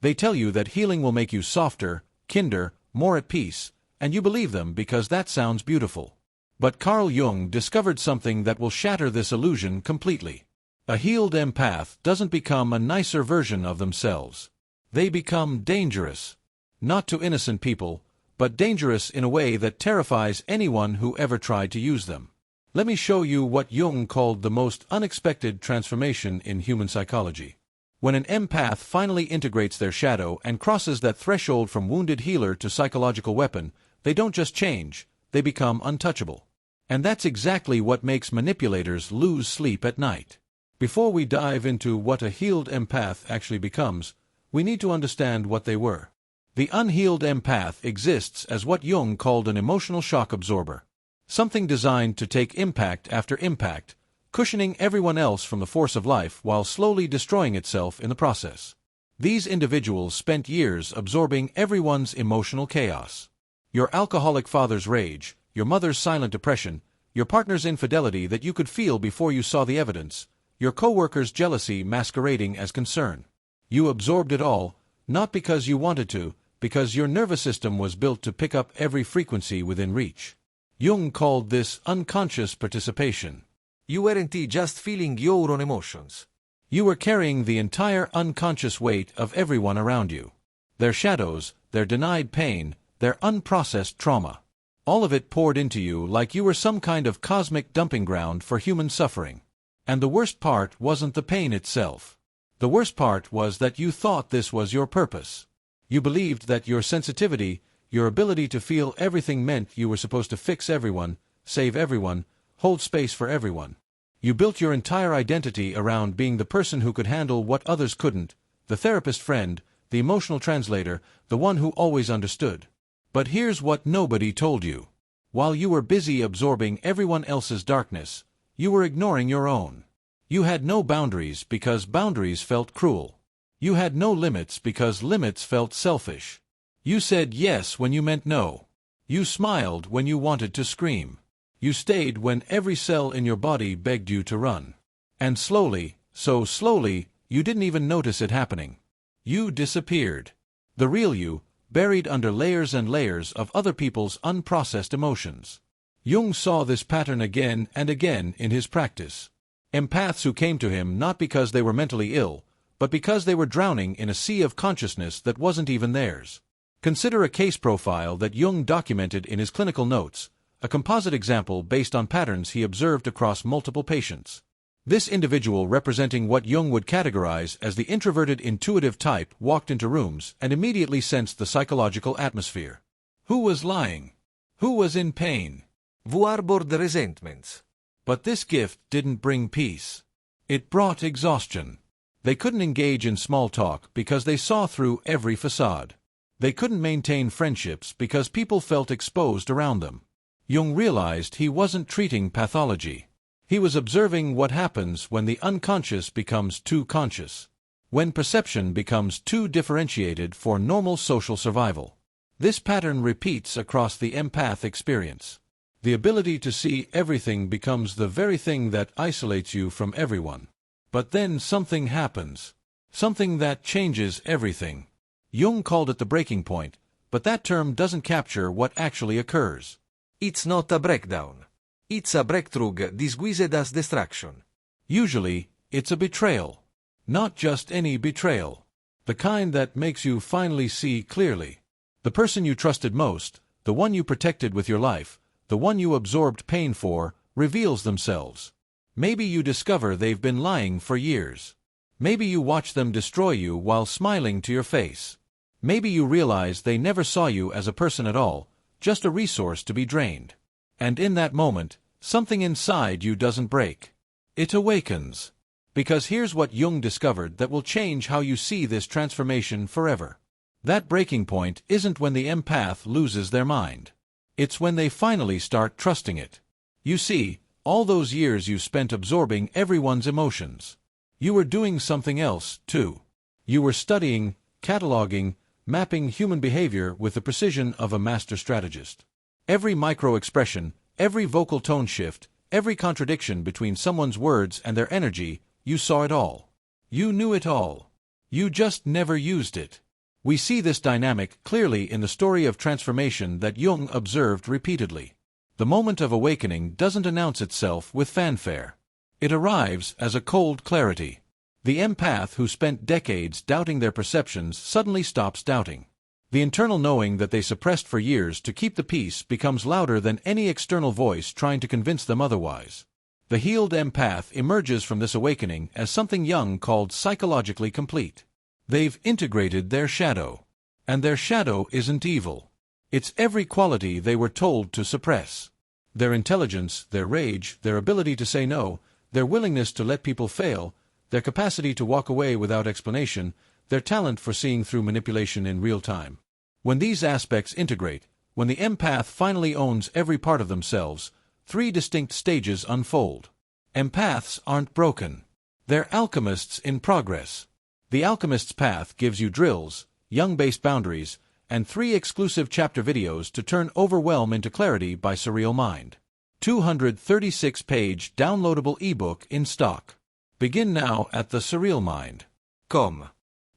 They tell you that healing will make you softer, kinder, more at peace, and you believe them because that sounds beautiful. But Carl Jung discovered something that will shatter this illusion completely. A healed empath doesn't become a nicer version of themselves. They become dangerous. Not to innocent people, but dangerous in a way that terrifies anyone who ever tried to use them. Let me show you what Jung called the most unexpected transformation in human psychology. When an empath finally integrates their shadow and crosses that threshold from wounded healer to psychological weapon, they don't just change, they become untouchable. And that's exactly what makes manipulators lose sleep at night. Before we dive into what a healed empath actually becomes, we need to understand what they were. The unhealed empath exists as what Jung called an emotional shock absorber. Something designed to take impact after impact, cushioning everyone else from the force of life while slowly destroying itself in the process. These individuals spent years absorbing everyone's emotional chaos. Your alcoholic father's rage, your mother's silent depression, your partner's infidelity that you could feel before you saw the evidence, your coworker's jealousy masquerading as concern. You absorbed it all, not because you wanted to, because your nervous system was built to pick up every frequency within reach. Jung called this unconscious participation. You weren't just feeling your own emotions. You were carrying the entire unconscious weight of everyone around you. Their shadows, their denied pain, their unprocessed trauma. All of it poured into you like you were some kind of cosmic dumping ground for human suffering. And the worst part wasn't the pain itself. The worst part was that you thought this was your purpose. You believed that your sensitivity, your ability to feel everything meant you were supposed to fix everyone, save everyone, hold space for everyone. You built your entire identity around being the person who could handle what others couldn't, the therapist friend, the emotional translator, the one who always understood. But here's what nobody told you. While you were busy absorbing everyone else's darkness, you were ignoring your own. You had no boundaries because boundaries felt cruel. You had no limits because limits felt selfish. You said yes when you meant no. You smiled when you wanted to scream. You stayed when every cell in your body begged you to run. And slowly, so slowly, you didn't even notice it happening. You disappeared. The real you, buried under layers and layers of other people's unprocessed emotions. Jung saw this pattern again and again in his practice. Empaths who came to him not because they were mentally ill, but because they were drowning in a sea of consciousness that wasn't even theirs. Consider a case profile that Jung documented in his clinical notes, a composite example based on patterns he observed across multiple patients. This individual, representing what Jung would categorize as the introverted intuitive type, walked into rooms and immediately sensed the psychological atmosphere. Who was lying? Who was in pain? Who harbored resentments? But this gift didn't bring peace. It brought exhaustion. They couldn't engage in small talk because they saw through every facade. They couldn't maintain friendships because people felt exposed around them. Jung realized he wasn't treating pathology. He was observing what happens when the unconscious becomes too conscious. When perception becomes too differentiated for normal social survival. This pattern repeats across the empath experience. The ability to see everything becomes the very thing that isolates you from everyone. But then something happens. Something that changes everything. Jung called it the breaking point, but that term doesn't capture what actually occurs. It's not a breakdown. It's a breakthrough disguised as distraction. Usually, it's a betrayal. Not just any betrayal. The kind that makes you finally see clearly. The person you trusted most, the one you protected with your life, the one you absorbed pain for, reveals themselves. Maybe you discover they've been lying for years. Maybe you watch them destroy you while smiling to your face. Maybe you realize they never saw you as a person at all, just a resource to be drained. And in that moment, something inside you doesn't break. It awakens. Because here's what Jung discovered that will change how you see this transformation forever. That breaking point isn't when the empath loses their mind. It's when they finally start trusting it. You see, all those years you spent absorbing everyone's emotions. You were doing something else, too. You were studying, cataloging, mapping human behavior with the precision of a master strategist. Every micro-expression, every vocal tone shift, every contradiction between someone's words and their energy, you saw it all. You knew it all. You just never used it. We see this dynamic clearly in the story of transformation that Jung observed repeatedly. The moment of awakening doesn't announce itself with fanfare. It arrives as a cold clarity. The empath who spent decades doubting their perceptions suddenly stops doubting. The internal knowing that they suppressed for years to keep the peace becomes louder than any external voice trying to convince them otherwise. The healed empath emerges from this awakening as something Jung called psychologically complete. They've integrated their shadow. And their shadow isn't evil. It's every quality they were told to suppress. Their intelligence, their rage, their ability to say no, their willingness to let people fail, their capacity to walk away without explanation, their talent for seeing through manipulation in real time. When these aspects integrate, when the empath finally owns every part of themselves, three distinct stages unfold. Empaths aren't broken. They're alchemists in progress. The alchemist's path gives you drills, Jung-based boundaries, and 3 exclusive chapter videos to turn overwhelm into clarity by Surreal Mind. 236-page downloadable ebook in stock. Begin now at the Surreal Mind.com.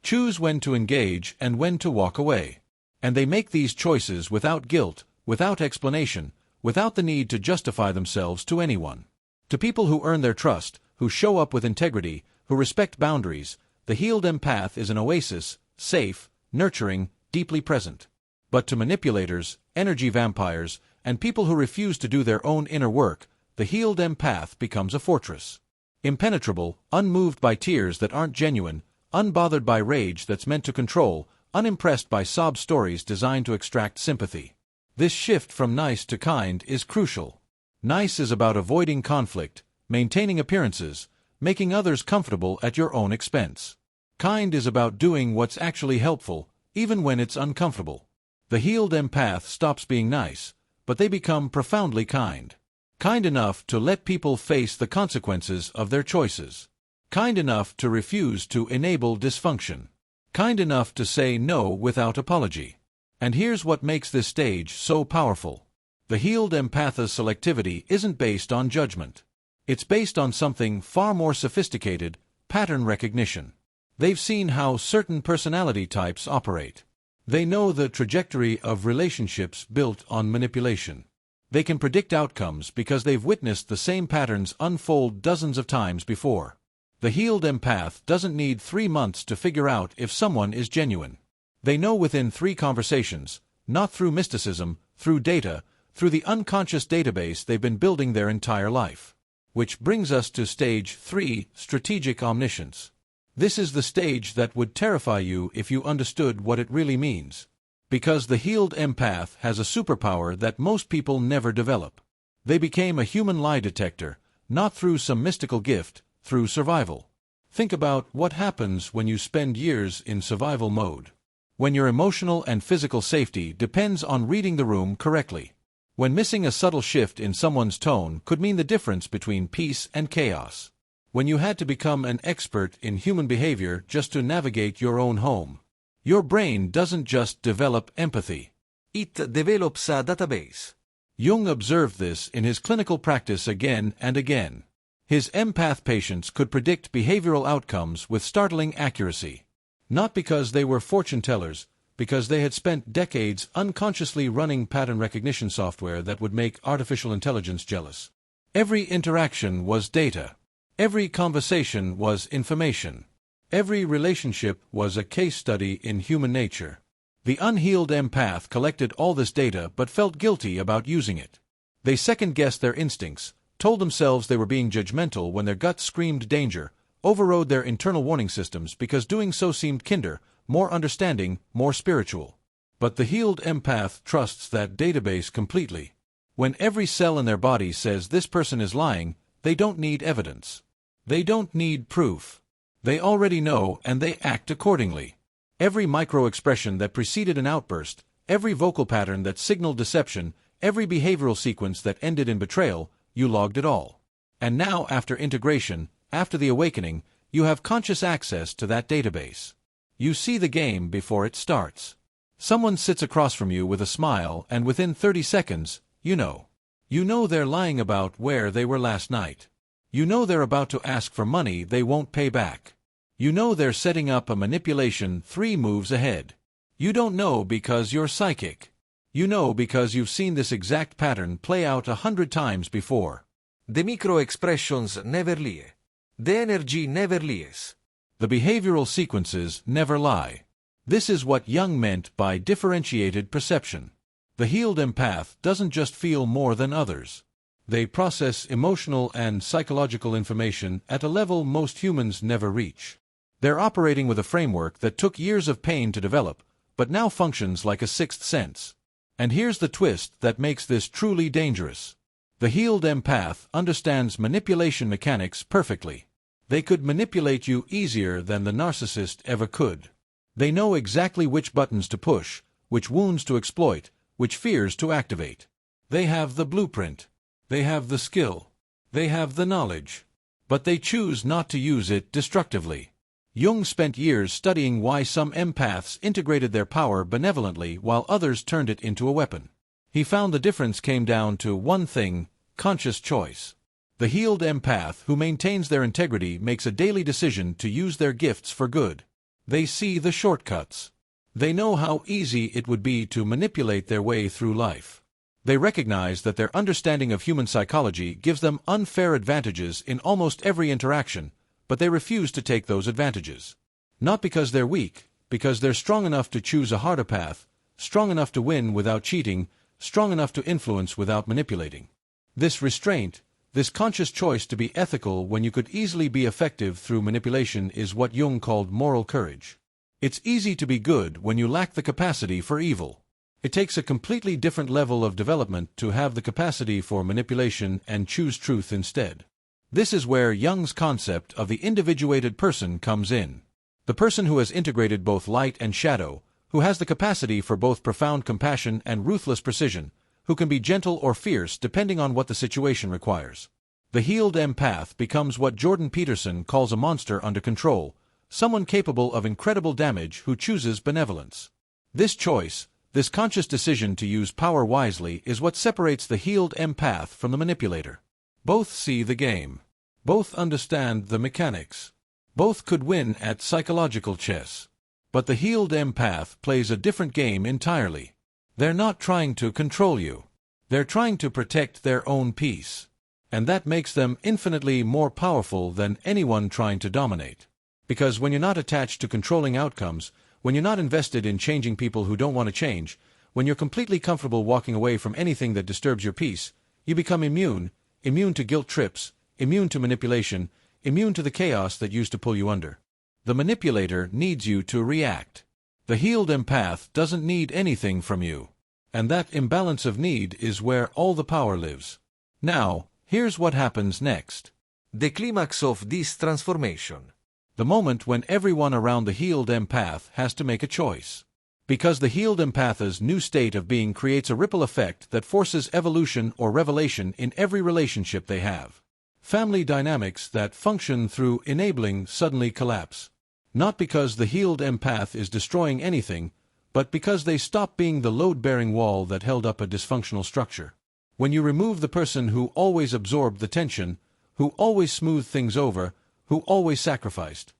Choose when to engage and when to walk away. And they make these choices without guilt, without explanation, without the need to justify themselves to anyone. To people who earn their trust, who show up with integrity, who respect boundaries, the healed empath is an oasis, safe, nurturing, deeply present. But to manipulators, energy vampires, and people who refuse to do their own inner work, the healed empath becomes a fortress. Impenetrable, unmoved by tears that aren't genuine, unbothered by rage that's meant to control, unimpressed by sob stories designed to extract sympathy. This shift from nice to kind is crucial. Nice is about avoiding conflict, maintaining appearances, making others comfortable at your own expense. Kind is about doing what's actually helpful, even when it's uncomfortable. The healed empath stops being nice, but they become profoundly kind. Kind enough to let people face the consequences of their choices. Kind enough to refuse to enable dysfunction. Kind enough to say no without apology. And here's what makes this stage so powerful. The healed empath's selectivity isn't based on judgment. It's based on something far more sophisticated, pattern recognition. They've seen how certain personality types operate. They know the trajectory of relationships built on manipulation. They can predict outcomes because they've witnessed the same patterns unfold dozens of times before. The healed empath doesn't need 3 months to figure out if someone is genuine. They know within 3 conversations, not through mysticism, through data, through the unconscious database they've been building their entire life. Which brings us to stage 3, strategic omniscience. This is the stage that would terrify you if you understood what it really means. Because the healed empath has a superpower that most people never develop. They became a human lie detector, not through some mystical gift, through survival. Think about what happens when you spend years in survival mode. When your emotional and physical safety depends on reading the room correctly. When missing a subtle shift in someone's tone could mean the difference between peace and chaos. When you had to become an expert in human behavior just to navigate your own home. Your brain doesn't just develop empathy. It develops a database. Jung observed this in his clinical practice again and again. His empath patients could predict behavioral outcomes with startling accuracy. Not because they were fortune tellers, because they had spent decades unconsciously running pattern recognition software that would make artificial intelligence jealous. Every interaction was data. Every conversation was information. Every relationship was a case study in human nature. The unhealed empath collected all this data but felt guilty about using it. They second-guessed their instincts, told themselves they were being judgmental when their gut screamed danger, overrode their internal warning systems because doing so seemed kinder, more understanding, more spiritual. But the healed empath trusts that database completely. When every cell in their body says this person is lying, they don't need evidence. They don't need proof. They already know and they act accordingly. Every micro-expression that preceded an outburst, every vocal pattern that signaled deception, every behavioral sequence that ended in betrayal, you logged it all. And now, after integration, after the awakening, you have conscious access to that database. You see the game before it starts. Someone sits across from you with a smile and within 30 seconds, you know. You know they're lying about where they were last night. You know they're about to ask for money they won't pay back. You know they're setting up a manipulation 3 moves ahead. You don't know because you're psychic. You know because you've seen this exact pattern play out 100 times before. The micro-expressions never lie. The energy never lies. The behavioral sequences never lie. This is what Jung meant by differentiated perception. The healed empath doesn't just feel more than others. They process emotional and psychological information at a level most humans never reach. They're operating with a framework that took years of pain to develop, but now functions like a sixth sense. And here's the twist that makes this truly dangerous. The healed empath understands manipulation mechanics perfectly. They could manipulate you easier than the narcissist ever could. They know exactly which buttons to push, which wounds to exploit, which fears to activate. They have the blueprint. They have the skill. They have the knowledge. But they choose not to use it destructively. Jung spent years studying why some empaths integrated their power benevolently while others turned it into a weapon. He found the difference came down to one thing: conscious choice. The healed empath who maintains their integrity makes a daily decision to use their gifts for good. They see the shortcuts. They know how easy it would be to manipulate their way through life. They recognize that their understanding of human psychology gives them unfair advantages in almost every interaction, but they refuse to take those advantages. Not because they're weak, because they're strong enough to choose a harder path, strong enough to win without cheating, strong enough to influence without manipulating. This restraint, this conscious choice to be ethical when you could easily be effective through manipulation, is what Jung called moral courage. It's easy to be good when you lack the capacity for evil. It takes a completely different level of development to have the capacity for manipulation and choose truth instead. This is where Jung's concept of the individuated person comes in. The person who has integrated both light and shadow, who has the capacity for both profound compassion and ruthless precision, who can be gentle or fierce depending on what the situation requires. The healed empath becomes what Jordan Peterson calls a monster under control, someone capable of incredible damage who chooses benevolence. This choice, this conscious decision to use power wisely, is what separates the healed empath from the manipulator. Both see the game. Both understand the mechanics. Both could win at psychological chess. But the healed empath plays a different game entirely. They're not trying to control you. They're trying to protect their own peace. And that makes them infinitely more powerful than anyone trying to dominate. Because when you're not attached to controlling outcomes, when you're not invested in changing people who don't want to change, when you're completely comfortable walking away from anything that disturbs your peace, you become immune to guilt trips, immune to manipulation, immune to the chaos that used to pull you under. The manipulator needs you to react. The healed empath doesn't need anything from you. And that imbalance of need is where all the power lives. Now, here's what happens next. The climax of this transformation. The moment when everyone around the healed empath has to make a choice. Because the healed empath's new state of being creates a ripple effect that forces evolution or revelation in every relationship they have. Family dynamics that function through enabling suddenly collapse. Not because the healed empath is destroying anything, but because they stop being the load-bearing wall that held up a dysfunctional structure. When you remove the person who always absorbed the tension, who always smoothed things over, who always sacrificed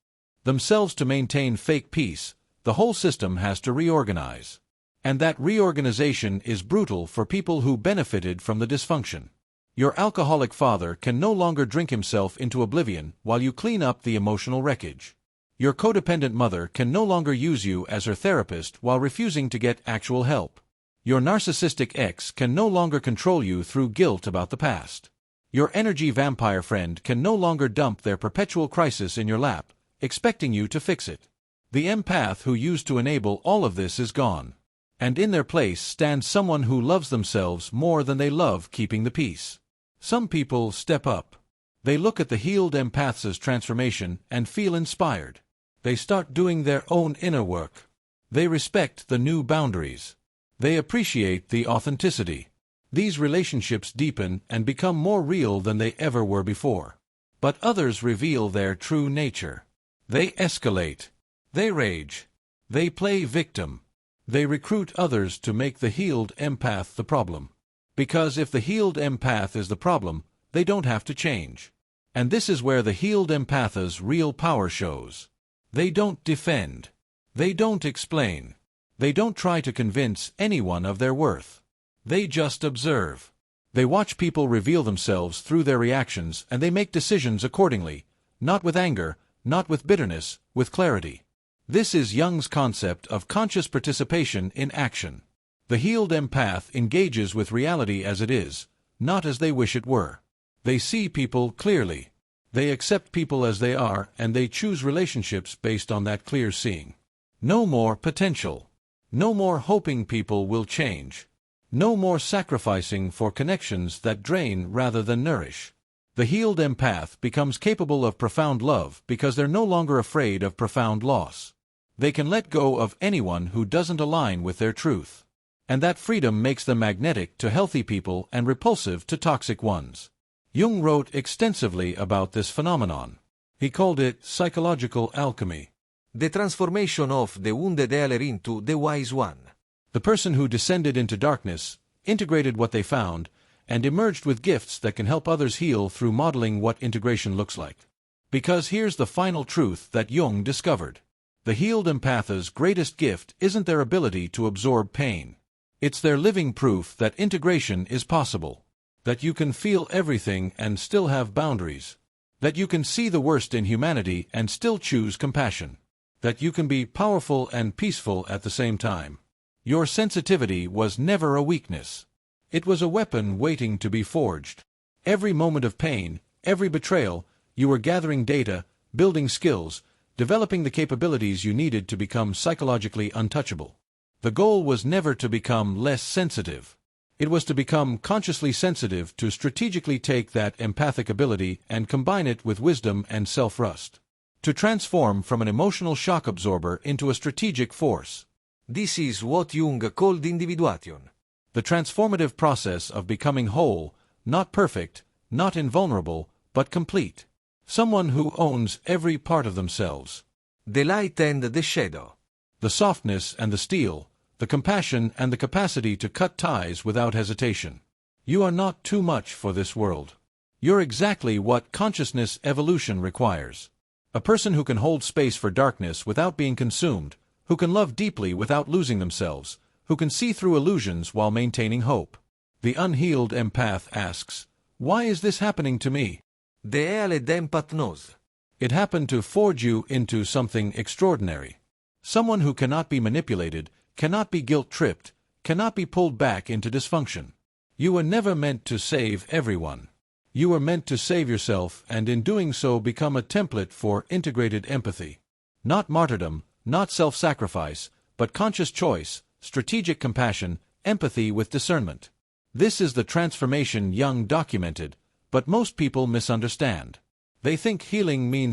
themselves to maintain fake peace, the whole system has to reorganize. And that reorganization is brutal for people who benefited from the dysfunction. Your alcoholic father can no longer drink himself into oblivion while you clean up the emotional wreckage. Your codependent mother can no longer use you as her therapist while refusing to get actual help. Your narcissistic ex can no longer control you through guilt about the past. Your energy vampire friend can no longer dump their perpetual crisis in your lap, expecting you to fix it. The empath who used to enable all of this is gone. And in their place stands someone who loves themselves more than they love keeping the peace. Some people step up. They look at the healed empath's transformation and feel inspired. They start doing their own inner work. They respect the new boundaries. They appreciate the authenticity. These relationships deepen and become more real than they ever were before. But others reveal their true nature. They escalate. They rage. They play victim. They recruit others to make the healed empath the problem. Because if the healed empath is the problem, they don't have to change. And this is where the healed empath's real power shows. They don't defend. They don't explain. They don't try to convince anyone of their worth. They just observe. They watch people reveal themselves through their reactions and they make decisions accordingly, not with anger, not with bitterness, with clarity. This is Jung's concept of conscious participation in action. The healed empath engages with reality as it is, not as they wish it were. They see people clearly. They accept people as they are and they choose relationships based on that clear seeing. No more potential. No more hoping people will change. No more sacrificing for connections that drain rather than nourish. The healed empath becomes capable of profound love because they're no longer afraid of profound loss. They can let go of anyone who doesn't align with their truth. And that freedom makes them magnetic to healthy people and repulsive to toxic ones. Jung wrote extensively about this phenomenon. He called it psychological alchemy. The transformation of the wounded healer into the wise one. The person who descended into darkness, integrated what they found, and emerged with gifts that can help others heal through modeling what integration looks like. Because here's the final truth that Jung discovered. The healed empath's greatest gift isn't their ability to absorb pain. It's their living proof that integration is possible. That you can feel everything and still have boundaries. That you can see the worst in humanity and still choose compassion. That you can be powerful and peaceful at the same time. Your sensitivity was never a weakness. It was a weapon waiting to be forged. Every moment of pain, every betrayal, you were gathering data, building skills, developing the capabilities you needed to become psychologically untouchable. The goal was never to become less sensitive. It was to become consciously sensitive, to strategically take that empathic ability and combine it with wisdom and self-trust. To transform from an emotional shock absorber into a strategic force. This is what Jung called individuation. The transformative process of becoming whole, not perfect, not invulnerable, but complete. Someone who owns every part of themselves. The light and the shadow. The softness and the steel, the compassion and the capacity to cut ties without hesitation. You are not too much for this world. You're exactly what consciousness evolution requires. A person who can hold space for darkness without being consumed, who can love deeply without losing themselves, who can see through illusions while maintaining hope. The unhealed empath asks, why is this happening to me? The healed empath knows. It happened to forge you into something extraordinary. Someone who cannot be manipulated, cannot be guilt-tripped, cannot be pulled back into dysfunction. You were never meant to save everyone. You were meant to save yourself and in doing so become a template for integrated empathy. Not martyrdom, not self-sacrifice, but conscious choice, strategic compassion, empathy with discernment. This is the transformation Jung documented, but most people misunderstand. They think healing means